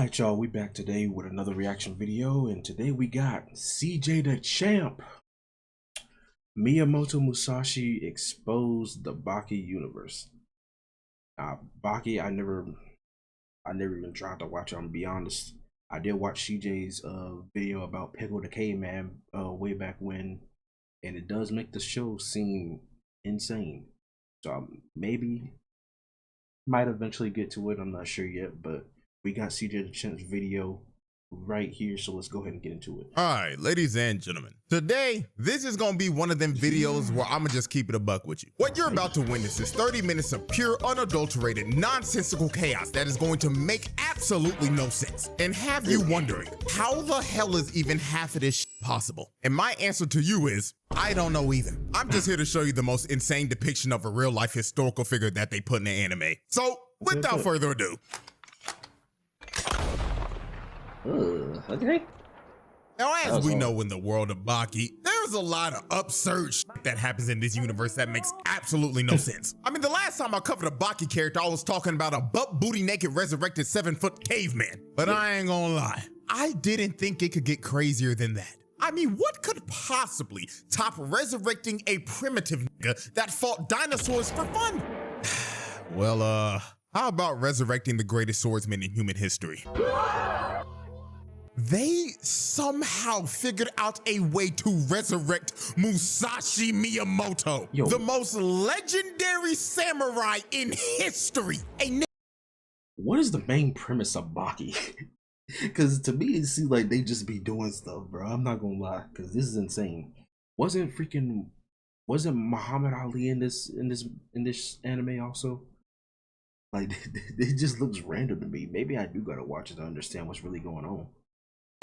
Alright y'all, we back today with another reaction video, and today we got CJDACHAMP. Miyamoto Musashi exposed the BAKI universe. BAKI, I never even tried to watch it, I'm gonna be honest. I did watch CJ's video about Pickle the Caveman way back when, and it does make the show seem insane. So maybe might eventually get to it, I'm not sure yet, but we got CJDACHAMP's video right here, so let's go ahead and get into it. All right, ladies and gentlemen, today this is gonna be one of them videos where I'm gonna just keep it a buck with you. What you're about to witness is 30 minutes of pure, unadulterated, nonsensical chaos that is going to make absolutely no sense and have you wondering, how the hell is even half of this shit possible? And my answer to you is, I don't know either. I'm just here to show you the most insane depiction of a real life historical figure that they put in the anime. So without further ado, Okay. now, as we know in the world of BAKI, there's a lot of absurd shit that happens in this universe that makes absolutely no sense. I mean, the last time I covered a BAKI character, I was talking about a butt booty naked resurrected 7-foot caveman. But I ain't gonna lie, I didn't think it could get crazier than that. I mean, what could possibly top resurrecting a primitive nigga that fought dinosaurs for fun? Well, how about resurrecting the greatest swordsman in human history? They somehow figured out a way to resurrect Musashi Miyamoto, the most legendary samurai in history. What is the main premise of BAKI? Because to me, it seems like they just be doing stuff, bro. I'm not gonna lie, because this is insane. Wasn't Muhammad Ali in this anime also? Like, it just looks random to me. Maybe I do gotta watch it to understand what's really going on.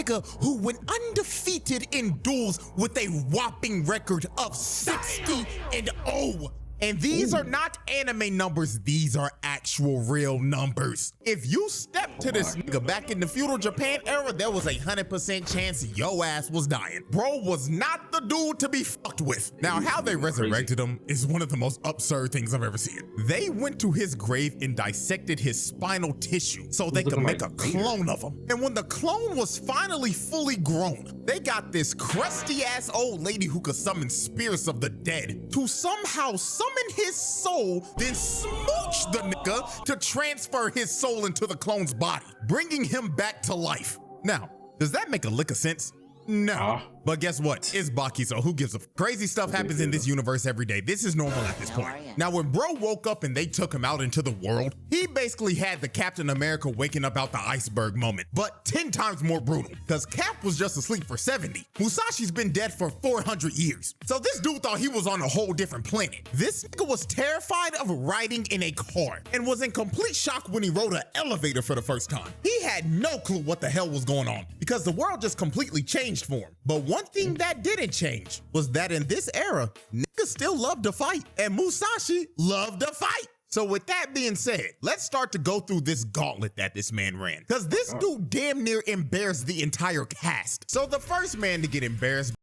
Nigga who went undefeated in duels with a whopping record of 60-0. And these are not anime numbers, these are actual real numbers. If you step to this nigga back in the feudal Japan era, there was 100% chance yo ass was dying. Bro was not the dude to be fucked with. Now, how they resurrected him is one of the most absurd things I've ever seen. They went to his grave and dissected his spinal tissue so they could make a clone of him. And when the clone was finally fully grown, they got this crusty ass old lady who could summon spirits of the dead to somehow summon his soul, then smooch the nigga to transfer his soul into the clone's body, bringing him back to life. Now, does that make a lick of sense? No. But guess what? It's BAKI, so who gives a f? Crazy stuff happens in this universe every day. This is normal at this point. Now, when bro woke up and they took him out into the world, he basically had the Captain America waking up out the iceberg moment, but 10 times more brutal, because Cap was just asleep for 70. Musashi's been dead for 400 years. So this dude thought he was on a whole different planet. This nigga was terrified of riding in a car and was in complete shock when he rode an elevator for the first time. He had no clue what the hell was going on because the world just completely changed for him. But one thing that didn't change was that in this era, niggas still loved to fight, and Musashi loved to fight. So with that being said, let's start to go through this gauntlet that this man ran, because this dude damn near embarrassed the entire cast. So the first man to get embarrassed,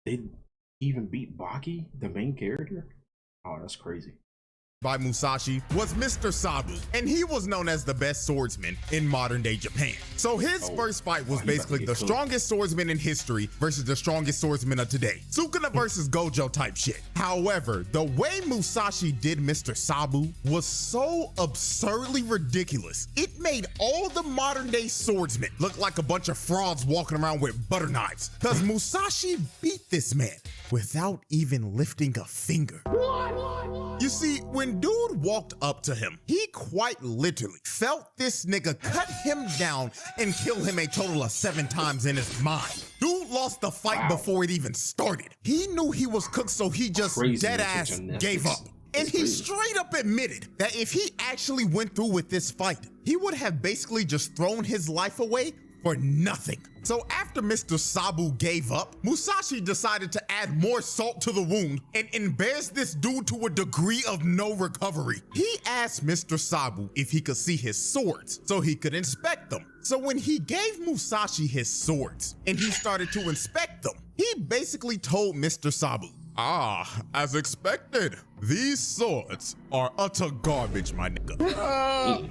they even beat BAKI, the main character? Oh, that's crazy. By Musashi was Mr. Sabu, and he was known as the best swordsman in modern day Japan. So his first fight was basically the strongest swordsman in history versus the strongest swordsman of today. Sukuna versus Gojo type shit. However, the way Musashi did Mr. Sabu was so absurdly ridiculous. It made all the modern day swordsmen look like a bunch of frauds walking around with butter knives. Cause Musashi beat this man without even lifting a finger. You see, when dude walked up to him, he quite literally felt this nigga cut him down and kill him a total of 7 times in his mind. Dude lost the fight before it even started. He knew he was cooked, so he just dead ass gave up. And he straight up admitted that if he actually went through with this fight, he would have basically just thrown his life away for nothing. So after Mr. Sabu gave up, Musashi decided to add more salt to the wound and embarrass this dude to a degree of no recovery. He asked Mr. Sabu if he could see his swords so he could inspect them. So when he gave Musashi his swords and he started to inspect them, he basically told Mr. Sabu, as expected, these swords are utter garbage, my nigga.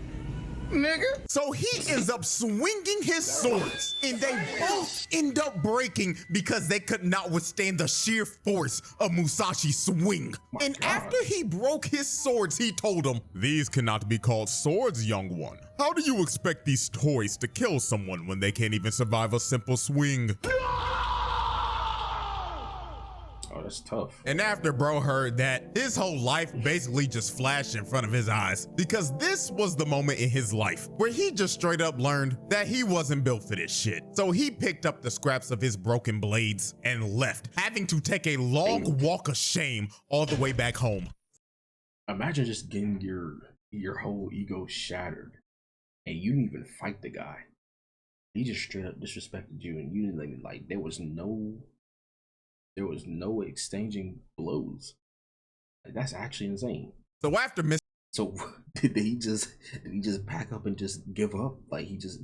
nigga. So he ends up swinging his swords, and they both end up breaking because they could not withstand the sheer force of Musashi's swing. And after he broke his swords, he told him, "These cannot be called swords, young one. How do you expect these toys to kill someone when they can't even survive a simple swing?" Oh, that's tough. And after bro heard that, his whole life basically just flashed in front of his eyes, because this was the moment in his life where he just straight up learned that he wasn't built for this shit. So he picked up the scraps of his broken blades and left, having to take a long walk of shame all the way back home. Imagine just getting your whole ego shattered, and you didn't even fight the guy. He just straight up disrespected you, and you didn't even, like, there was no exchanging blows. Like, that's actually insane. So after So did he just pack up and just give up? Like, he just,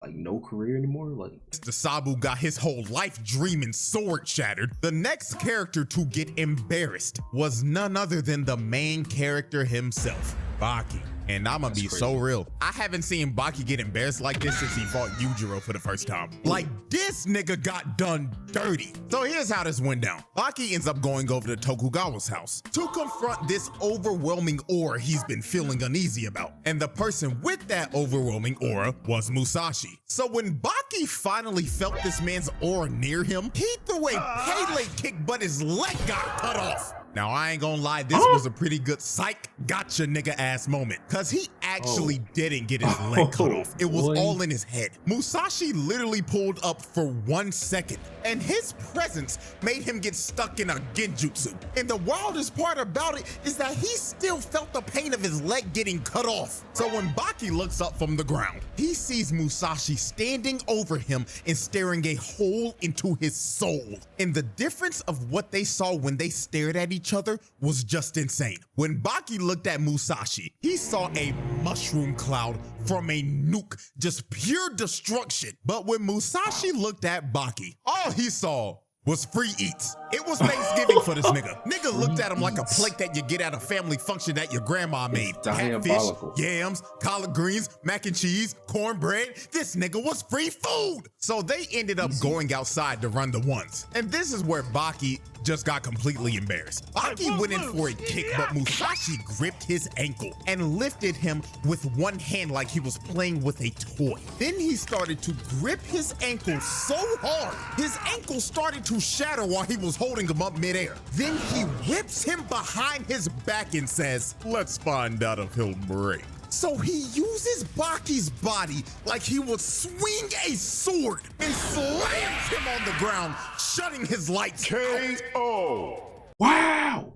like, no career anymore? Like, Mr. Sabu got his whole life dream and sword shattered, the next character to get embarrassed was none other than the main character himself, Baki. And I'ma be so real, I haven't seen Baki get embarrassed like this since he fought Yujiro for the first time. Like, this nigga got done dirty. So here's how this went down. Baki ends up going over to Tokugawa's house to confront this overwhelming aura he's been feeling uneasy about. And the person with that overwhelming aura was Musashi. So when Baki finally felt this man's aura near him, he threw a Pele kick, but his leg got cut off. Now, I ain't gonna lie, this was a pretty good psych gotcha nigga ass moment, cause he actually didn't get his leg cut off. It was all in his head. Musashi literally pulled up for 1 second, and his presence made him get stuck in a genjutsu. And the wildest part about it is that he still felt the pain of his leg getting cut off. So when Baki looks up from the ground, he sees Musashi standing over him and staring a hole into his soul. And the difference of what they saw when they stared at each other was just insane. When Baki looked at Musashi, he saw a mushroom cloud from a nuke, just pure destruction. But when Musashi looked at Baki, all he saw was free eats. It was Thanksgiving for this nigga. Nigga looked at him like a plate that you get at a family function that your grandma made. Catfish, yams, collard greens, mac and cheese, cornbread. This nigga was free food. So they ended up going outside to run the ones. And this is where Baki just got completely embarrassed. Baki went in for a kick, but Musashi gripped his ankle and lifted him with one hand like he was playing with a toy. Then he started to grip his ankle so hard, his ankle started to shatter while he was holding him up midair. Then he whips him behind his back and says, "Let's find out if he'll break." So he uses Baki's body like he would swing a sword and slams him on the ground, shutting his lights KO. Wow.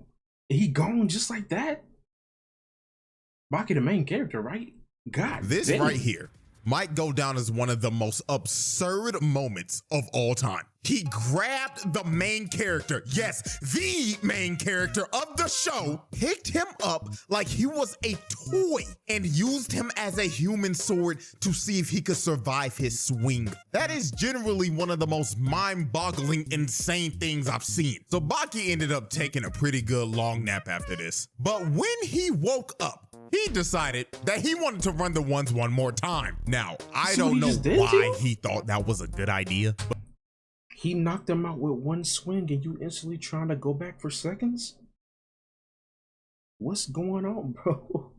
He gone just like that? Baki the main character, right? God, this damn. right here might go down as one of the most absurd moments of all time. He grabbed the main character, yes, the main character of the show, picked him up like he was a toy, and used him as a human sword to see if he could survive his swing. That is generally one of the most mind-boggling, insane things I've seen. So Baki ended up taking a pretty good long nap after this. But when he woke up, he decided that he wanted to run the ones one more time. Now, I don't know why he thought that was a good idea, but he knocked him out with one swing and you instantly trying to go back for seconds? What's going on, bro?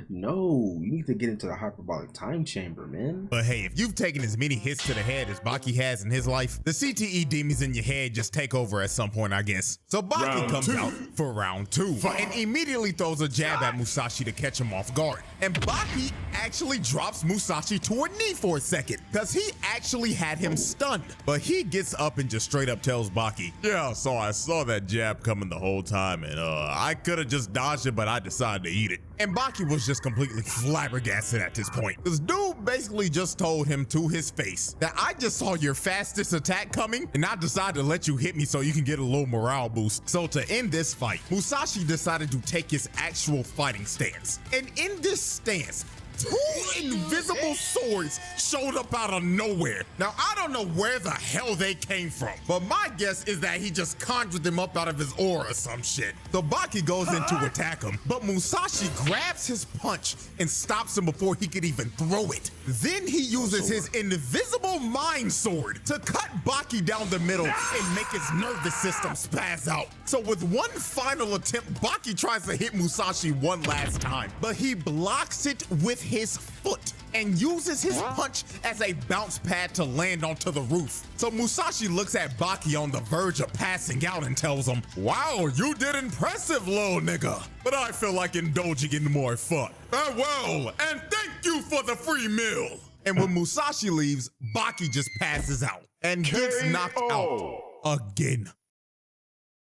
No, you need to get into the hyperbolic time chamber, man. But hey, if you've taken as many hits to the head as Baki has in his life, the CTE demons in your head just take over at some point, I guess. So Baki comes out for round 2 and immediately throws a jab at Musashi to catch him off guard. And Baki actually drops Musashi to a knee for a second, because he actually had him stunned. But he gets up and just straight up tells Baki, "Yeah, so I saw that jab coming the whole time, and I could have just dodged it, but I decided to eat it." And Baki was just completely flabbergasted at this point. This dude basically just told him to his face that I just saw your fastest attack coming, and I decided to let you hit me so you can get a little morale boost. So to end this fight, Musashi decided to take his actual fighting stance. And in this stance, 2 invisible swords showed up out of nowhere. Now, I don't know where the hell they came from, but my guess is that he just conjured them up out of his aura or some shit. So Baki goes in to attack him, but Musashi grabs his punch and stops him before he could even throw it. Then he uses his invisible mind sword to cut Baki down the middle and make his nervous system spaz out. So with one final attempt, Baki tries to hit Musashi one last time, but he blocks it with his foot and uses his punch as a bounce pad to land onto the roof. So Musashi looks at Baki on the verge of passing out and tells him, "Wow, you did impressive, little nigga, but I feel like indulging in more fun. Farewell, and thank you for the free meal." And when Musashi leaves, Baki just passes out and gets knocked out again.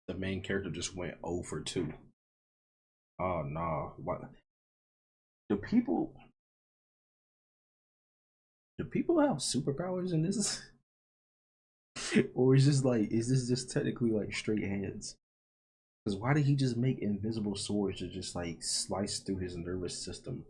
The main character just went 0 for 2. Oh, nah. What? Do people have superpowers in this? Or is this just technically like straight hands? Because why did he just make invisible swords to just like slice through his nervous system?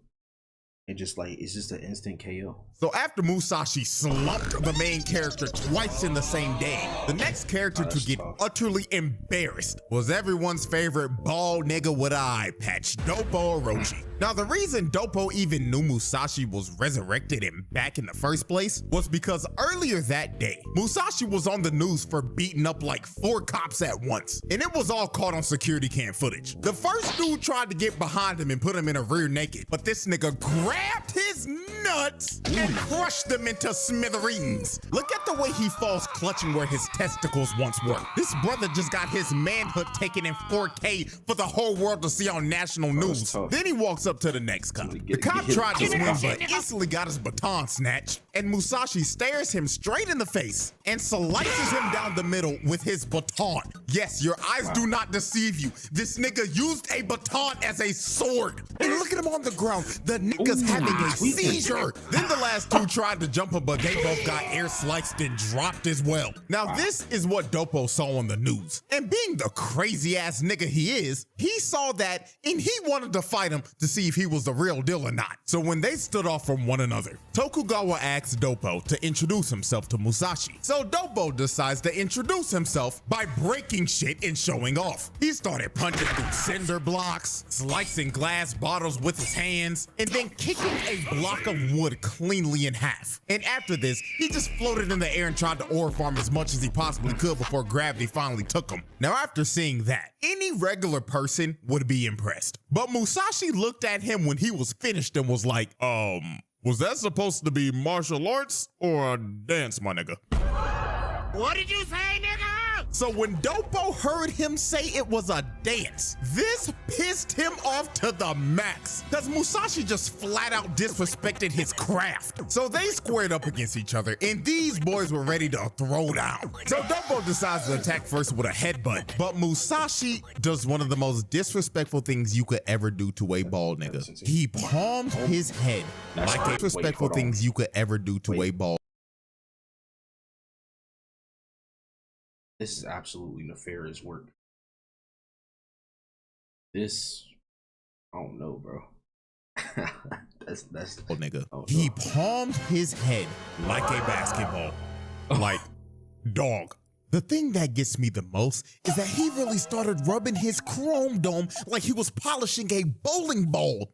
And just like, it's just an instant KO. So after Musashi slumped the main character twice in the same day, the next character to get utterly embarrassed was everyone's favorite bald nigga with an eye patch, Doppo Orochi. Now, the reason Doppo even knew Musashi was resurrected and back in the first place was because earlier that day, Musashi was on the news for beating up like 4 cops at once, and it was all caught on security cam footage. The first dude tried to get behind him and put him in a rear naked, but this nigga grabbed his nuts and crushed them into smithereens. Look at the way he falls clutching where his testicles once were. This brother just got his manhood taken in 4K for the whole world to see on national news. Then he walks up to the next cop. The cop tried to swing but instantly got his baton snatched, and Musashi stares him straight in the face and slices him down the middle with his baton. Yes, your eyes do not deceive you. This nigga used a baton as a sword. And look at him on the ground. The nigga's having a seizure. Then the last 2 tried to jump him, but they both got air sliced and dropped as well. Now, this is what Doppo saw on the news. And being the crazy ass nigga he is, he saw that and he wanted to fight him to see if he was the real deal or not. So when they stood off from one another, Tokugawa asked Doppo to introduce himself to Musashi. So Doppo decides to introduce himself by breaking shit and showing off. He started punching through cinder blocks, slicing glass bottles with his hands, and then kicking a block of wood cleanly in half. And after this, he just floated in the air and tried to ore farm as much as he possibly could before gravity finally took him. Now, after seeing that, any regular person would be impressed. But Musashi looked at him when he was finished and was like, was that supposed to be martial arts or a dance, my nigga? What did you say, nigga? So when Doppo heard him say it was a dance, this pissed him off to the max, because Musashi just flat out disrespected his craft. So they squared up against each other, and these boys were ready to throw down. So Doppo decides to attack first with a headbutt, but Musashi does one of the most disrespectful things you could ever do to a bald nigga. He palmed his head like a disrespectful things you could ever do to a bald. This is absolutely nefarious work. This, I don't know, bro. that's nigga. Oh, no. He palmed his head like a basketball. Like, dog. The thing that gets me the most is that he really started rubbing his chrome dome like he was polishing a bowling ball.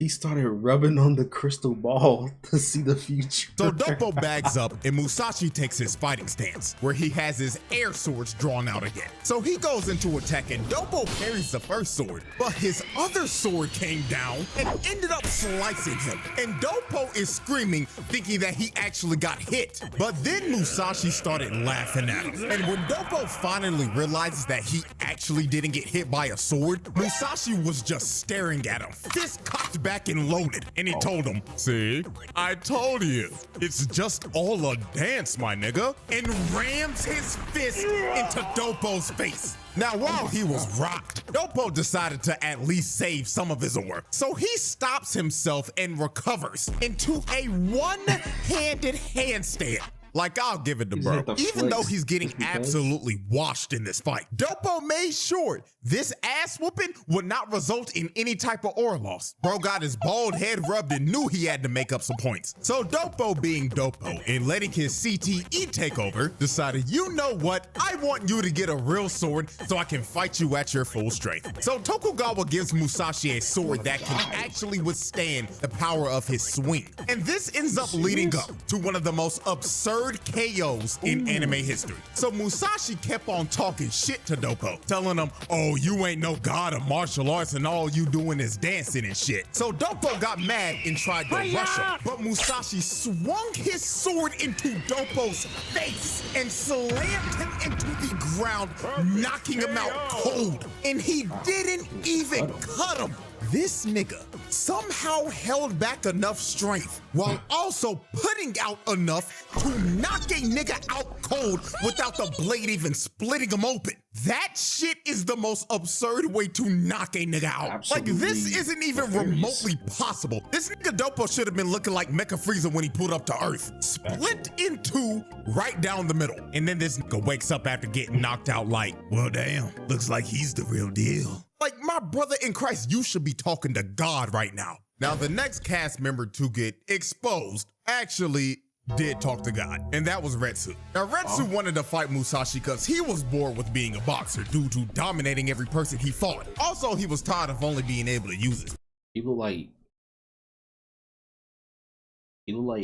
He started rubbing on the crystal ball to see the future. So Doppo bags up and Musashi takes his fighting stance, where he has his air swords drawn out again. So he goes into attack and Doppo parries the first sword, but his other sword came down and ended up slicing him. And Doppo is screaming, thinking that he actually got hit. But then Musashi started laughing at him. And when Doppo finally realizes that he actually didn't get hit by a sword, Musashi was just staring at him, fist cocked back and loaded, and he told him, "See, I told you, it's just all a dance, my nigga," and rams his fist into Doppo's face. Now, while he was rocked, Doppo decided to at least save some of his ore. So he stops himself and recovers into a one-handed handstand. Like, I'll give it to He's bro. had the Even though flex he's getting just because. absolutely washed in this fight, Dopo made sure this ass whooping would not result in any type of aura loss. Bro got his bald head rubbed and knew he had to make up some points. So Dopo being Dopo and letting his CTE take over, decided, you know what? I want you to get a real sword so I can fight you at your full strength. So Tokugawa gives Musashi a sword that can actually withstand the power of his swing. And this ends up leading up to one of the most absurd KOs in anime history. So Musashi kept on talking shit to Dopo, telling him, oh, you ain't no god of martial arts and all you doing is dancing and shit. So Dopo got mad and tried to rush him, but Musashi swung his sword into Dopo's face and slammed him into the ground, knocking him out cold. And he didn't even cut him. This nigga somehow held back enough strength while also putting out enough to knock a nigga out cold without the blade even splitting him open. That shit is the most absurd way to knock a nigga out. Absolutely. Like, this isn't even remotely possible. This nigga Dopo should have been looking like Mecha Frieza when he pulled up to Earth. Split in two right down the middle. And then this nigga wakes up after getting knocked out like, well, damn, looks like he's the real deal. Like, my brother in Christ, you should be talking to God right now. Now, the next cast member to get exposed actually did talk to God, and that was Retsu. Now, Retsu wanted to fight Musashi because he was bored with being a boxer due to dominating every person he fought. Also, he was tired of only being able to use it. He look like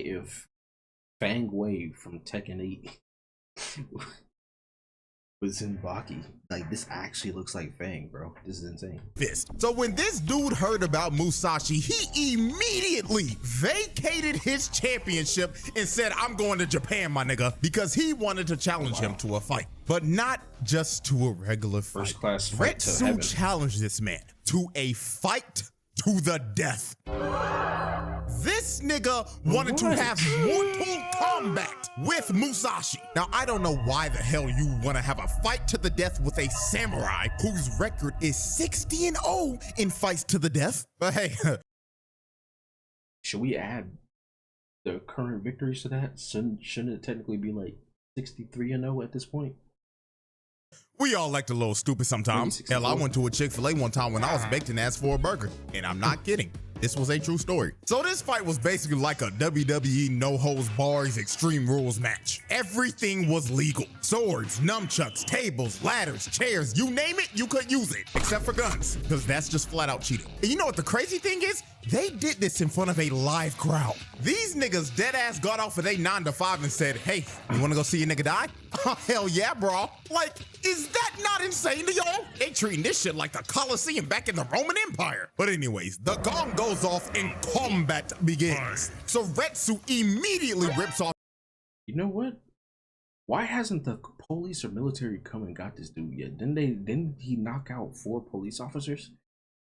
if Fang Wei from Tekken 8 was in Baki. Like, this actually looks like Fang, bro. This is insane. Fist. So when this dude heard about Musashi, he immediately vacated his championship and said, I'm going to Japan, my nigga, because he wanted to challenge him to a fight. But not just to a regular fight. First class fight to heaven. Retsu challenged this man to a fight to the death. This nigga wanted to have mortal combat with Musashi. Now, I don't know why the hell you want to have a fight to the death with a samurai whose record is 60-0 in fights to the death. But hey, should we add the current victories to that? Shouldn't it technically be like 63-0 at this point? we all act a little stupid sometimes. Hell, I went to a Chick-fil-A one time when I was baked and asked for a burger, and I'm not kidding. This was a true story. So this fight was basically like a WWE no holds bars Extreme Rules match. Everything was legal. Swords, nunchucks, tables, ladders, chairs, you name it, you could use it. Except for guns, because that's just flat out cheating. And you know what the crazy thing is? They did this in front of a live crowd. These niggas dead ass got off of their 9 to 5 and said, hey, you wanna go see a nigga die? Oh, hell yeah, bro. Like, is that not insane to y'all? They treating this shit like the Colosseum back in the Roman Empire. But anyways, the gong goes off and combat begins. So Retsu immediately rips off. You know what? Why hasn't the police or military come and got this dude yet? Didn't he knock out 4 police officers?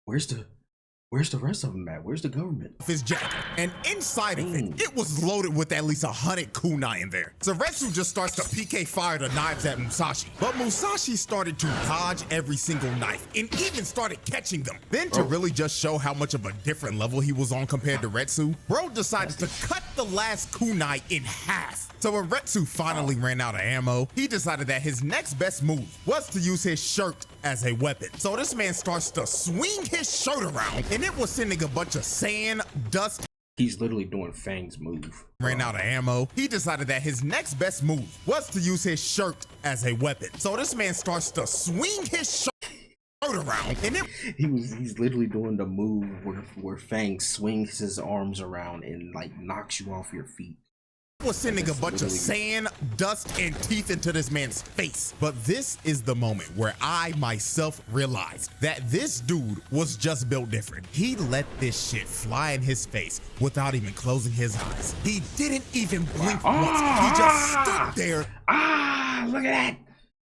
Where's the rest of them at? Where's the government? His jacket, and inside of it was loaded with at least 100 kunai in there. So Retsu just starts to PK fire the knives at Musashi, but Musashi started to dodge every single knife and even started catching them. Then to really just show how much of a different level he was on compared to Retsu, bro decided to cut the last kunai in half. So when Retsu finally ran out of ammo, he decided that his next best move was to use his shirt as a weapon. So this man starts to swing his shirt around, and it was sending a bunch of sand, dust. He's literally doing Fang's move. Ran out of ammo. He decided that his next best move was to use his shirt as a weapon. So this man starts to swing his shirt around, and he's literally doing the move where Fang swings his arms around and like knocks you off your feet. Was sending a bunch of sand, dust, and teeth into this man's face. But this is the moment where I myself realized that this dude was just built different. He let this shit fly in his face without even closing his eyes. He didn't even blink once. He just stood there. Look at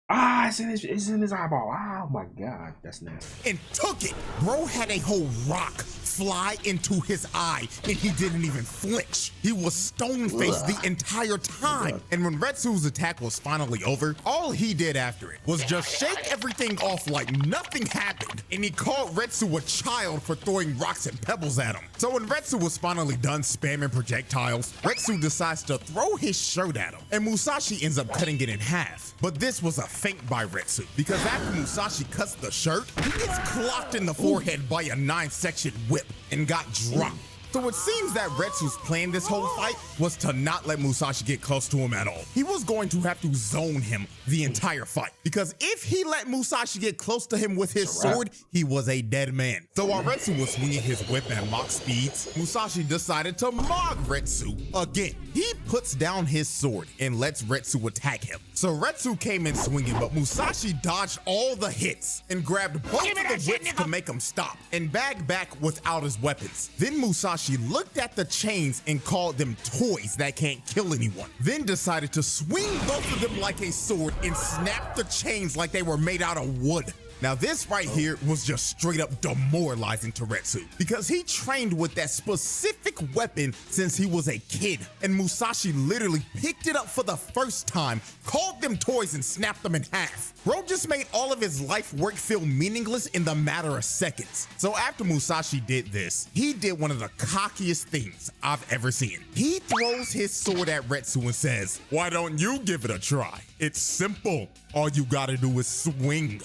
that. It's in his eyeball. Oh my God, that's nasty. And took it. Bro had a whole rock fly into his eye, and he didn't even flinch. He was stone-faced the entire time. And when Retsu's attack was finally over, all he did after it was just shake everything off like nothing happened, and he called Retsu a child for throwing rocks and pebbles at him. So when Retsu was finally done spamming projectiles, Retsu decides to throw his shirt at him, and Musashi ends up cutting it in half. But this was a feint by Retsu, because after Musashi cuts the shirt, he gets clocked in the forehead by a 9-section whip and got dropped. So it seems that Retsu's plan this whole fight was to not let Musashi get close to him at all. He was going to have to zone him the entire fight, because if he let Musashi get close to him with his sword, he was a dead man. So while Retsu was swinging his whip at mock speeds, Musashi decided to mog Retsu again. He puts down his sword and lets Retsu attack him. So Retsu came in swinging, but Musashi dodged all the hits and grabbed both of the whips to make him stop and bagged back without his weapons. Then Musashi looked at the chains and called them toys that can't kill anyone. Then decided to swing both of them like a sword and snap the chains like they were made out of wood. Now this right here was just straight up demoralizing to Retsu, because he trained with that specific weapon since he was a kid, and Musashi literally picked it up for the first time, called them toys, and snapped them in half. Bro just made all of his life work feel meaningless in the matter of seconds. So after Musashi did this, he did one of the cockiest things I've ever seen. He throws his sword at Retsu and says, "Why don't you give it a try? It's simple. All you gotta do is swing."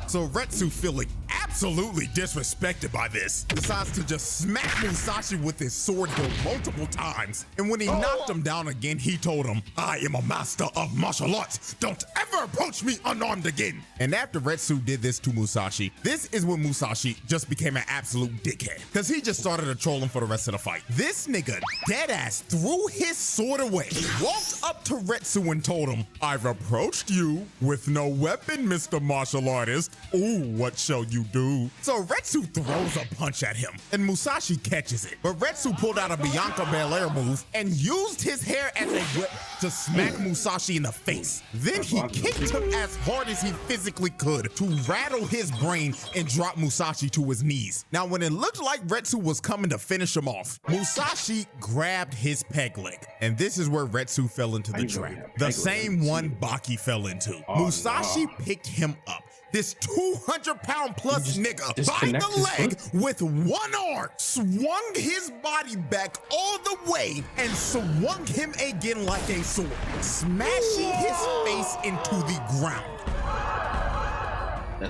So Retsu, feeling absolutely disrespected by this, decides to just smack Musashi with his sword hilt multiple times. And when he knocked him down again, he told him, "I am a master of martial arts. Don't ever approach me unarmed again." And after Retsu did this to Musashi, this is when Musashi just became an absolute dickhead, because he just started to troll him for the rest of the fight. This nigga deadass threw his sword away, walked up to Retsu and told him, "I've approached you with no weapon, Mr. Martial Artist. Ooh, what shall you do?" So Retsu throws a punch at him, and Musashi catches it. But Retsu pulled out a Bianca Belair move and used his hair as a whip to smack Musashi in the face. Then he kicked him as hard as he physically could to rattle his brain and drop Musashi to his knees. Now, when it looked like Retsu was coming to finish him off, Musashi grabbed his peg leg. And this is where Retsu fell into the trap. The same one Baki fell into. Musashi picked him up, this 200-pound plus nigga, by the leg with one arm, swung his body back all the way and swung him again like a sword, smashing his face into the ground.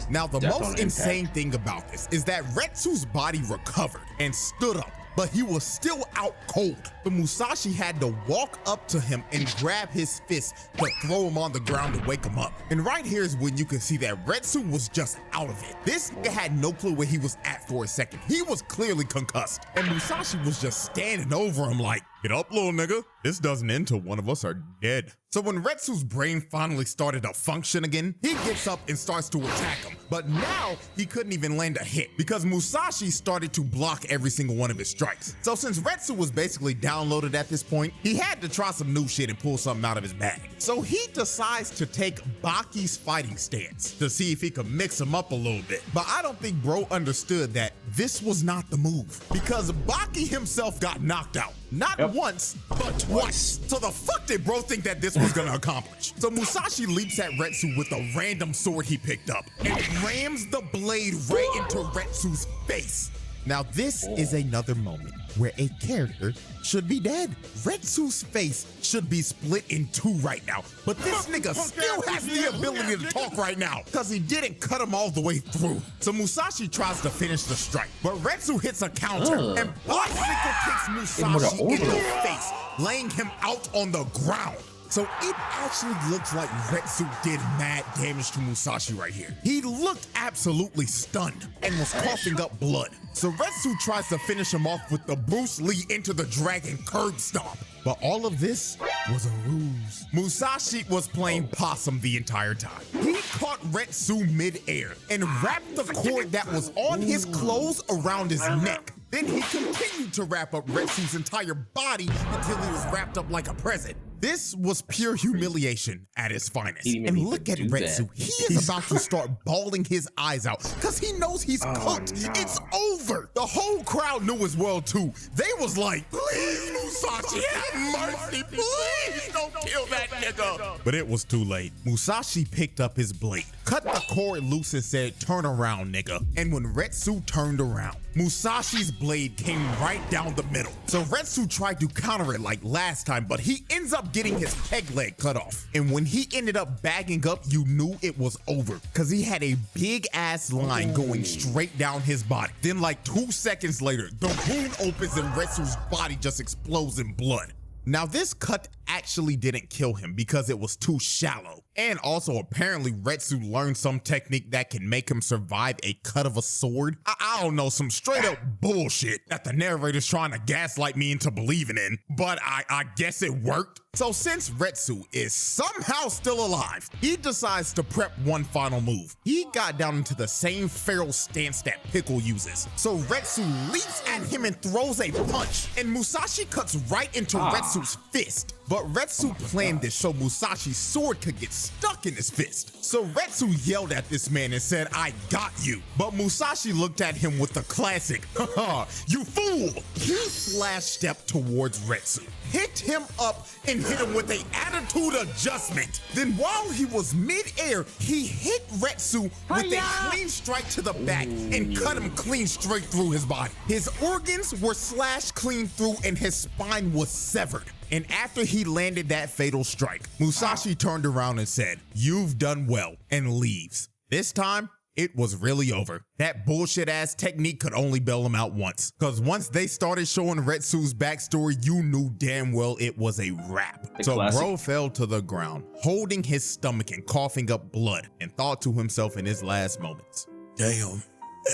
Now, the most insane thing about this is that Retsu's body recovered and stood up, but he was still out cold. So Musashi had to walk up to him and grab his fist to throw him on the ground to wake him up. And right here is when you can see that Retsu was just out of it. This nigga had no clue where he was at for a second. He was clearly concussed. And Musashi was just standing over him like, "Get up, little nigga. This doesn't end till one of us are dead." So when Retsu's brain finally started to function again, he gets up and starts to attack him. But now he couldn't even land a hit because Musashi started to block every single one of his strikes. So since Retsu was basically downloaded at this point, he had to try some new shit and pull something out of his bag. So he decides to take Baki's fighting stance to see if he could mix him up a little bit. But I don't think bro understood that this was not the move, because Baki himself got knocked out. Not once, but twice. So the fuck did bro think that this was gonna accomplish? So Musashi leaps at Retsu with a random sword he picked up and rams the blade right into Retsu's face. Now this is another moment where a character should be dead. Retsu's face should be split in two right now, but this nigga still has the ability to talk right now because he didn't cut him all the way through. So Musashi tries to finish the strike, but Retsu hits a counter and bicycle kicks Musashi in the face, laying him out on the ground. So it actually looks like Retsu did mad damage to Musashi right here. He looked absolutely stunned and was coughing up blood. So Retsu tries to finish him off with the Bruce Lee into the dragon curb stomp. But all of this was a ruse. Musashi was playing possum the entire time. He caught Retsu mid-air and wrapped the cord that was on his clothes around his neck. Then he continued to wrap up Retsu's entire body until he was wrapped up like a present. This was pure humiliation at its finest. And look at do Retsu. that. He is about to start bawling his eyes out because he knows he's cooked. no. It's over. The whole crowd knew as well too. They was like, please, Musashi, have mercy. Please don't kill that nigga. But it was too late. Musashi picked up his blade, cut the cord loose and said, turn around, nigga. And when Retsu turned around, Musashi's blade came right down the middle. So Retsu tried to counter it like last time, but he ends up getting his peg leg cut off. And when he ended up bagging up, you knew it was over because he had a big ass line going straight down his body. Then like 2 seconds later, the wound opens and Retsu's body just explodes in blood. Now this cut actually didn't kill him because it was too shallow. And also apparently Retsu learned some technique that can make him survive a cut of a sword. I don't know, some straight up bullshit that the narrator's trying to gaslight me into believing in, but I guess it worked. So since Retsu is somehow still alive, he decides to prep one final move. He got down into the same feral stance that Pickle uses. So Retsu leaps at him and throws a punch, and Musashi cuts right into Retsu's fist. But Retsu planned this so Musashi's sword could get stuck in his fist. So Retsu yelled at this man and said, I got you. But Musashi looked at him with the classic, haha, you fool. He flash stepped towards Retsu, hit him up and hit him with an attitude adjustment. Then while he was mid-air, he hit Retsu with a clean strike to the back and cut him clean straight through his body. His organs were slashed clean through and his spine was severed. And after he landed that fatal strike, Musashi turned around and said, you've done well, and leaves. This time, it was really over. That bullshit ass technique could only bail him out once. Cause once they started showing Retsu's backstory, you knew damn well it was a wrap. So bro fell to the ground, holding his stomach and coughing up blood, and thought to himself in his last moments, damn,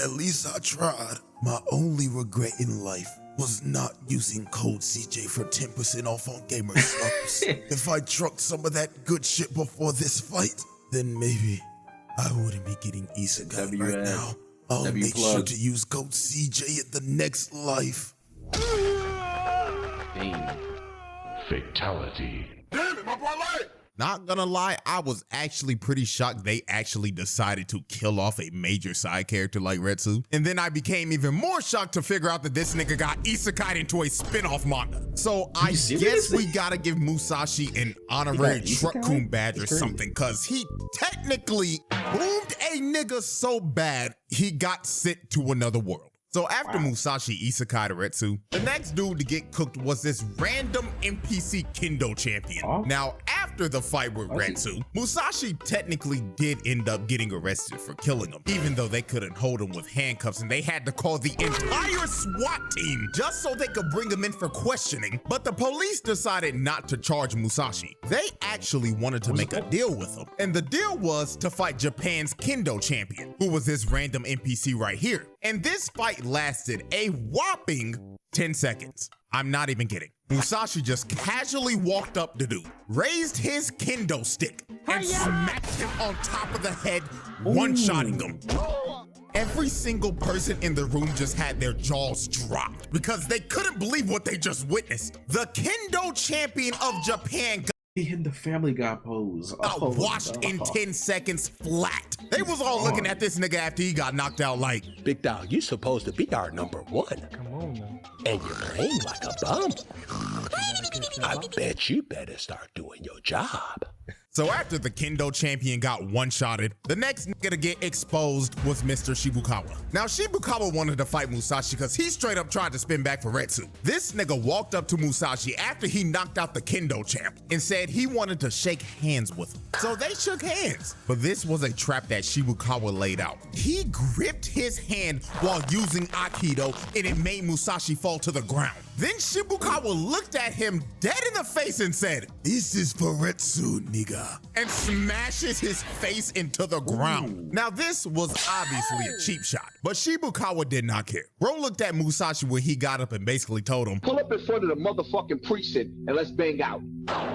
at least I tried. My only regret in life was not using code CJ for 10% off on gamer subs. If I trucked some of that good shit before this fight, then maybe I wouldn't be getting isekai right now. I'll make sure to use code CJ in the next life. Fatality. Damn it, my parlay! Not gonna lie, I was actually pretty shocked they actually decided to kill off a major side character like Retsu. And then I became even more shocked to figure out that this nigga got isekai'd into a spin-off manga. So I guess we gotta give Musashi an honorary Truck-kun badge or something, cause he technically boomed a nigga so bad, he got sent to another world. So after Musashi isekai'd Retsu, the next dude to get cooked was this random NPC Kendo champion. Now, after the fight with Retsu, Musashi technically did end up getting arrested for killing him, even though they couldn't hold him with handcuffs and they had to call the entire SWAT team just so they could bring him in for questioning. But the police decided not to charge Musashi. They actually wanted to make a deal with him. And the deal was to fight Japan's Kendo champion, who was this random NPC right here. And this fight lasted a whopping 10 seconds. I'm not even kidding. Musashi just casually walked up to dude, raised his kendo stick, and smacked him on top of the head, one-shotting him. Every single person in the room just had their jaws dropped because they couldn't believe what they just witnessed. The Kendo champion of Japan got He hit the Family Guy pose. washed in 10 seconds flat. They was all looking at this nigga after he got knocked out like, Big dog, you supposed to be our number one. Come on now. And you're playing like a bum. I bet you better start doing your job. So after the Kendo champion got one-shotted, the next nigga to get exposed was Mr. Shibukawa. Now Shibukawa wanted to fight Musashi because he straight up tried to spin back for Retsu. This nigga walked up to Musashi after he knocked out the Kendo champ and said he wanted to shake hands with him. So they shook hands. But this was a trap that Shibukawa laid out. He gripped his hand while using Aikido and it made Musashi fall to the ground. Then Shibukawa looked at him dead in the face and said, This is for Retsu, nigga. And smashes his face into the ground. Now this was obviously a cheap shot, but Shibukawa did not care. Bro looked at Musashi when he got up and basically told him, pull up in front of the motherfucking precinct and let's bang out.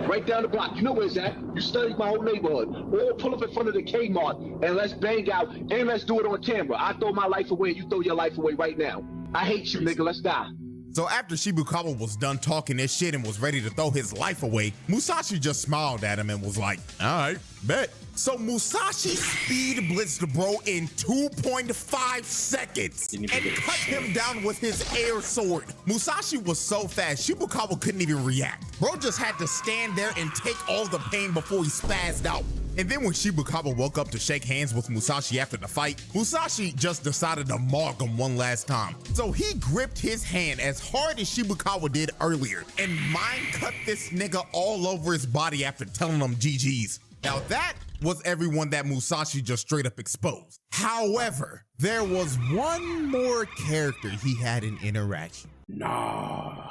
Right down the block. You know where it's at. You studied my whole neighborhood. Or pull up in front of the Kmart and let's bang out and let's do it on camera. I throw my life away and you throw your life away right now. I hate you, nigga. Let's die. So after Shibukawa was done talking this shit and was ready to throw his life away, Musashi just smiled at him and was like, all right, bet. So Musashi speed blitzed bro in 2.5 seconds and cut him down with his air sword. Musashi was so fast, Shibukawa couldn't even react. Bro just had to stand there and take all the pain before he spazzed out. And then when Shibukawa woke up to shake hands with Musashi after the fight, Musashi just decided to mark him one last time. So he gripped his hand as hard as Shibukawa did earlier and mind cut this nigga all over his body after telling him GG's. Now that was everyone that Musashi just straight up exposed. However, there was one more character he had an interaction Nah,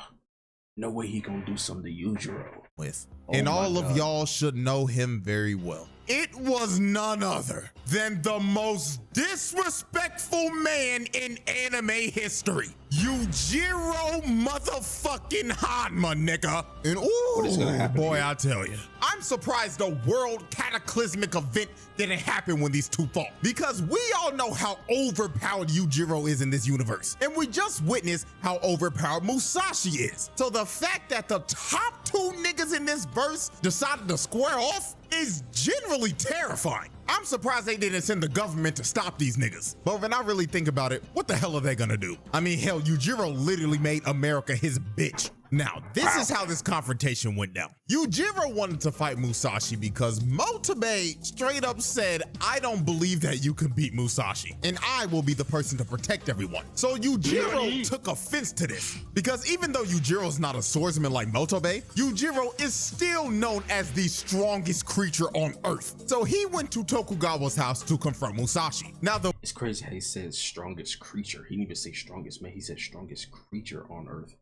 no way he gonna do something to Yujiro with. Oh And my all God. of y'all should know him very well. It was none other than the most disrespectful man in anime history, Yujiro motherfucking Hanma, nigga. And is gonna ooh, happen boy, here? I tell you, I'm surprised the world cataclysmic event didn't happen when these two fought, because we all know how overpowered Yujiro is in this universe, and we just witnessed how overpowered Musashi is. So the fact that the top two niggas in this verse decided to square off is generally terrifying. I'm surprised they didn't send the government to stop these niggas. But when I really think about it, what the hell are they gonna do? I mean, hell, Yujiro literally made America his bitch. Now, this is how this confrontation went down. Yujiro wanted to fight Musashi because Motobe straight up said, I don't believe that you can beat Musashi, and I will be the person to protect everyone. So Yujiro took offense to this, because even though Yujiro's not a swordsman like Motobe, Yujiro is still known as the strongest creature on Earth. So he went to Tokugawa's house to confront Musashi. Now, It's crazy how he says strongest creature. He didn't even say strongest man. He said strongest creature on Earth.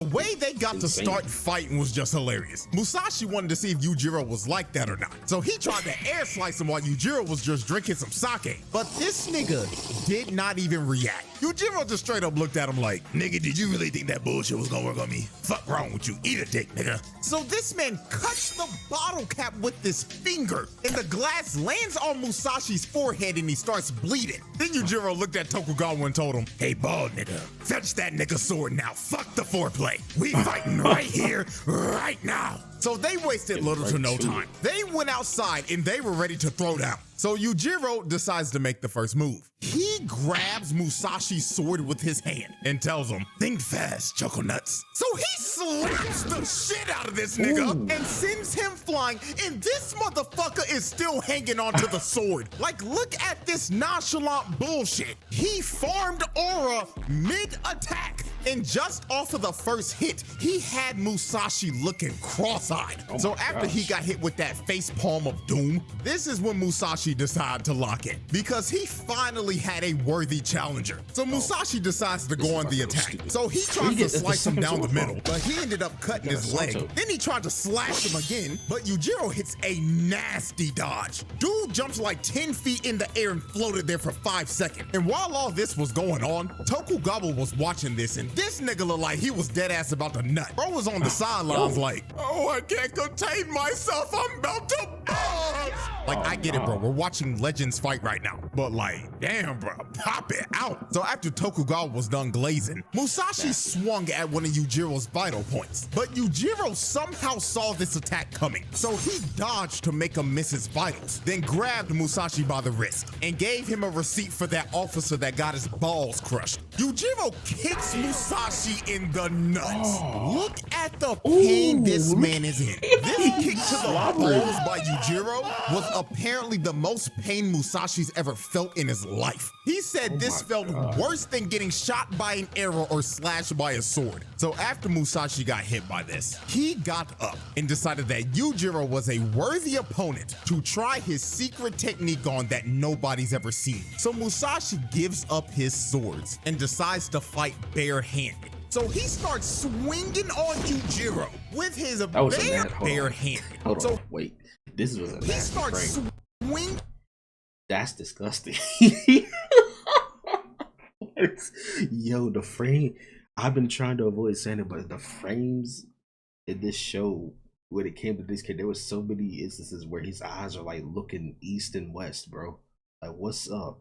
the way they got to start fighting was just hilarious. Musashi wanted to see if Yujiro was like that or not. So he tried to air slice him while Yujiro was just drinking some sake. But this nigga did not even react. Yujiro just straight up looked at him like, nigga, did you really think that bullshit was gonna work on me? Fuck wrong with you? Eat a dick, nigga. So this man cuts the bottle cap with his finger, and the glass lands on Musashi's forehead and he starts bleeding. Then Yujiro looked at Tokugawa and told him, hey, bald nigga, fetch that nigga sword now. Fuck the foreplay. We fighting right here, right now. So they wasted little to no time. They went outside and they were ready to throw down. So Yujiro decides to make the first move. He grabs Musashi's sword with his hand and tells him, think fast, Choco Nuts. So he slaps the shit out of this nigga and sends him flying, and this motherfucker is still hanging onto the sword. Like, look at this nonchalant bullshit. He farmed aura mid-attack, and just off of the first hit, he had Musashi looking cross-eyed. So after he got hit with that face palm of doom, this is when Musashi decided to lock in, because he finally had a worthy challenger. So Musashi decides to go on the attack. So he tries to slice him down the middle, but he ended up cutting his leg. Then he tried to slash him again, but Yujiro hits a nasty dodge. Dude jumps like 10 feet in the air and floated there for 5 seconds. And while all this was going on, Tokugawa was watching this, and this nigga looked like he was dead ass about to nut. Bro was on the sidelines like, oh, I can't contain myself, I'm about to bust. Like, I get it, bro. We're watching legends fight right now. But like, damn, bro, pop it out. So after Tokugawa was done glazing, Musashi swung at one of Yujiro's vital points. But Yujiro somehow saw this attack coming. So he dodged to make him miss his vitals, then grabbed Musashi by the wrist and gave him a receipt for that officer that got his balls crushed. Yujiro kicks Musashi in the nuts. Look at the pain this man is in. This kick to the balls by Yujiro was apparently the most pain Musashi's ever felt in his life. He said this felt worse than getting shot by an arrow or slashed by a sword. So after Musashi got hit by this, he got up and decided that Yujiro was a worthy opponent to try his secret technique on that nobody's ever seen. So Musashi gives up his swords and decides to fight barehanded. So he starts swinging on Yujiro with his barehanded. Hold on, wait. This was a He starts swinging. That's disgusting. Yo, the frame. I've been trying to avoid saying it, but the frames in this show, when it came to this kid, there was so many instances where his eyes are like looking east and west, bro. Like, what's up?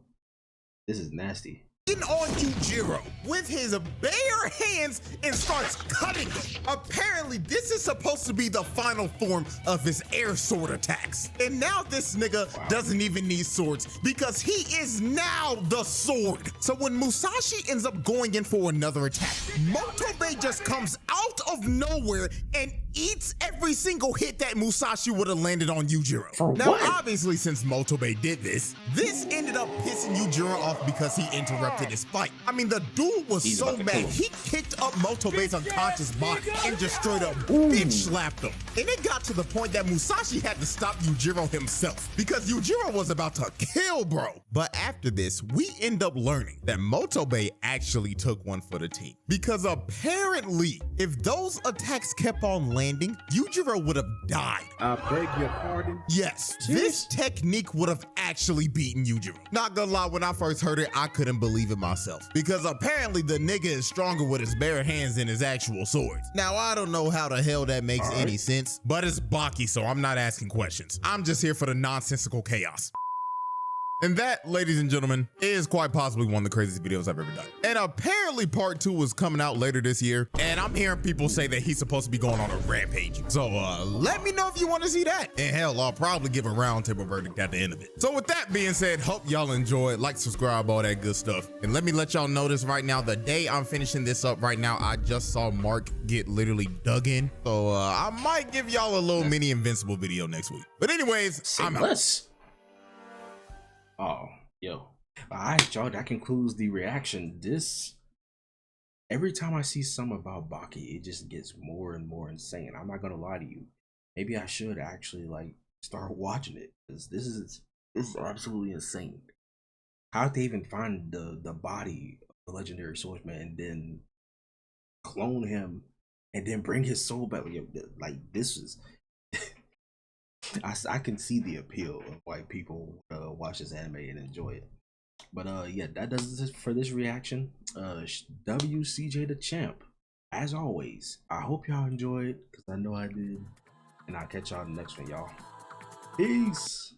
This is nasty. on Yujiro with his bare hands and starts cutting them. Apparently, this is supposed to be the final form of his air sword attacks. And now this nigga doesn't even need swords because he is now the sword. So when Musashi ends up going in for another attack, Motobe just comes out of nowhere and eats every single hit that Musashi would have landed on Yujiro. Now, obviously, since Motobe did this ended up pissing Yujiro off because he interrupted his fight. I mean, the dude was so mad, he kicked up Motobe's unconscious body and just straight up bitch slapped him. And it got to the point that Musashi had to stop Yujiro himself because Yujiro was about to kill bro. But after this, we end up learning that Motobe actually took one for the team because apparently, if those attacks kept on landing, Yujiro would have died. I beg your pardon? Yes, this technique would have actually beaten Yujiro. Not gonna lie, when I first heard it, I couldn't believe it myself because apparently the nigga is stronger with his bare hands than his actual swords. Now, I don't know how the hell that makes any sense, but it's Baki, so I'm not asking questions. I'm just here for the nonsensical chaos. And that, ladies and gentlemen, is quite possibly one of the craziest videos I've ever done. And apparently part 2 is coming out later this year. And I'm hearing people say that he's supposed to be going on a rampage. So let me know if you want to see that. And hell, I'll probably give a roundtable verdict at the end of it. So with that being said, hope y'all enjoy. Like, subscribe, all that good stuff. And let me let y'all know this right now. The day I'm finishing this up right now, I just saw Mark get literally dug in. So I might give y'all a little mini Invincible video next week. But anyways, I'm out. Oh, yo. All right, y'all, that concludes the reaction. Every time I see something about Baki, it just gets more and more insane. I'm not gonna lie to you. Maybe I should actually like start watching it because this is absolutely insane. How'd they even find the body of the legendary swordsman and then clone him and then bring his soul back? Like this is I can see the appeal of why people watch this anime and enjoy it. But yeah, that does it for this reaction. CJDACHAMP. As always, I hope y'all enjoyed because I know I did. And I'll catch y'all in the next one, y'all. Peace.